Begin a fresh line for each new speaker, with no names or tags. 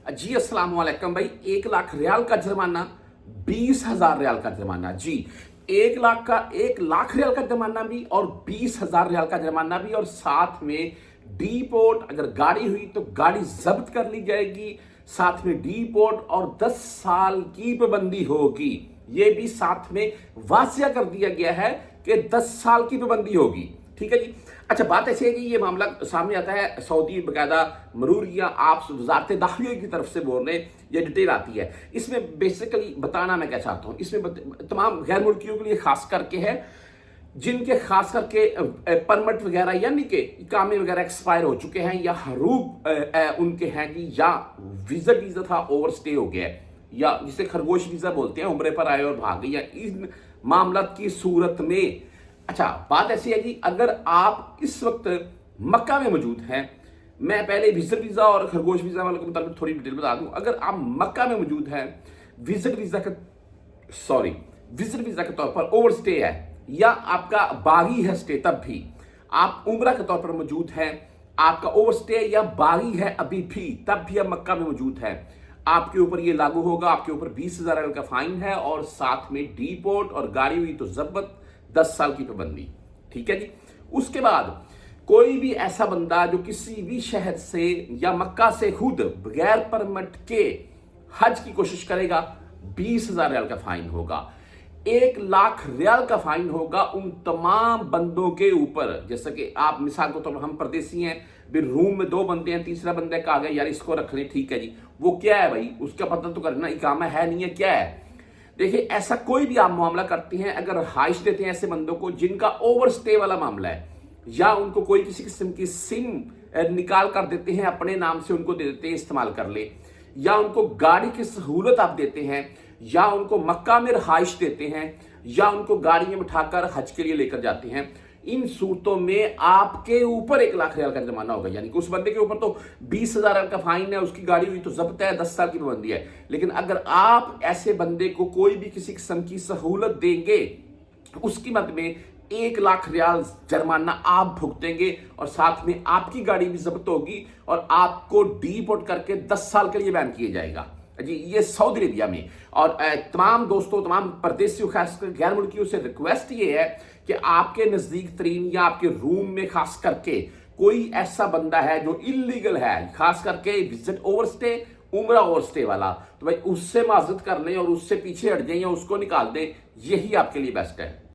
जी अस्सलाम वालेकुम भाई। 1 लाख रियाल का जुर्माना, 20,000 रियाल का जुर्माना। जी 1 लाख रियाल का जुर्माना भी और 20,000 रियाल का जुर्माना भी, और साथ में डीपोर्ट। अगर गाड़ी हुई तो गाड़ी जब्त कर ली जाएगी, साथ में डीपोर्ट और 10 साल की पाबंदी होगी। ये भी साथ में वासिया कर दिया गया है कि 10 साल की पाबंदी होगी। ठीक है जी। अच्छा, बात ऐसी है कि ये मामला सामने आता है सऊदी बकायदा मरूरिया आप वजारत दाखिला की तरफ से बोल रहे, ये डिटेल आती है। इसमें बेसिकली बताना मैं क्या चाहता हूँ, इसमें तमाम गैर मुल्कियों के लिए खास करके है जिनके खास करके परमिट वगैरह यानी कि इकामे वगैरह एक्सपायर हो चुके हैं, या हरूब उनके हैं कि या वीजा था ओवर स्टे हो गया है, या जिसे खरगोश वीजा बोलते हैं, उम्रे पर आए और भाग गए, या इन मामला की सूरत में। अच्छा, बात ऐसी है कि अगर आप इस वक्त मक्का में मौजूद हैं, मैं पहले विजिट वीजा और खरगोश वीजा वालों के मुताबिक थोड़ी डिटेल बता दूं। अगर आप मक्का में मौजूद हैं, विजिट वीजा के तौर पर ओवर स्टे है, या आपका बागी है स्टे, तब भी आप उम्रा के तौर पर मौजूद हैं, आपका ओवर स्टे या बागी है अभी भी, तब भी आप मक्का में मौजूद हैं, आपके ऊपर ये लागू होगा। आपके ऊपर 20,000 रियाल का फाइन है, और साथ में डीपोर्ट, और गाड़ी हुई तो जब्त, 10 साल की पाबंदी। ठीक है जी। उसके बाद कोई भी ऐसा बंदा जो किसी भी शहर से या मक्का से खुद बगैर परमिट के हज की कोशिश करेगा, 20,000 रियाल का फाइन होगा। 1 लाख रियाल का फाइन होगा उन तमाम बंदों के ऊपर। जैसे कि आप मिसाल को तो हम परदेसी हैं, भी रूम में 2 बंदे हैं, तीसरा बंदे का आ गया, यार इसको रख लें, ठीक है जी। वो क्या है भाई, उसका पता तो करना, इकामा है नहीं है, क्या है। देखिए, ऐसा कोई भी आप मामला करते हैं, अगर रहाइश देते हैं ऐसे बंदों को जिनका ओवर स्टे वाला मामला है, या उनको कोई किसी किस्म की सिम निकाल कर देते हैं, अपने नाम से उनको दे देते हैं, इस्तेमाल कर ले, या उनको गाड़ी की सहूलत आप देते हैं, या उनको मक्का में रहाइश देते हैं, या उनको गाड़ी में बिठाकर हज के लिए लेकर जाते हैं, इन सूरतों में आपके ऊपर 1 लाख रियाल का जुर्माना होगा। यानी कि उस बंदे के ऊपर तो 20,000 रियाल का फाइन है, उसकी गाड़ी हुई तो जब्त है, 10 साल की पाबंदी है। लेकिन अगर आप ऐसे बंदे को कोई भी किसी किस्म की सहूलत देंगे, उसकी मद में 1 लाख रियाल जुर्माना आप भुगतेंगे, और साथ में आपकी गाड़ी भी जब्त होगी, और आपको डीपोर्ट करके 10 साल के लिए बैन किया जाएगा जी। ये सऊदी अरबिया में। और तमाम दोस्तों, तमाम परदेसियों, खासकर गैर मुल्कियों से रिक्वेस्ट ये है कि आपके नजदीक तरीन या आपके रूम में खास करके कोई ऐसा बंदा है जो इलीगल है, खास करके विजिट ओवर स्टे, उम्रा ओवर स्टे वाला, तो भाई उससे माजरत कर लें और उससे पीछे हट जाएं या उसको निकाल दें, यही आपके लिए बेस्ट है।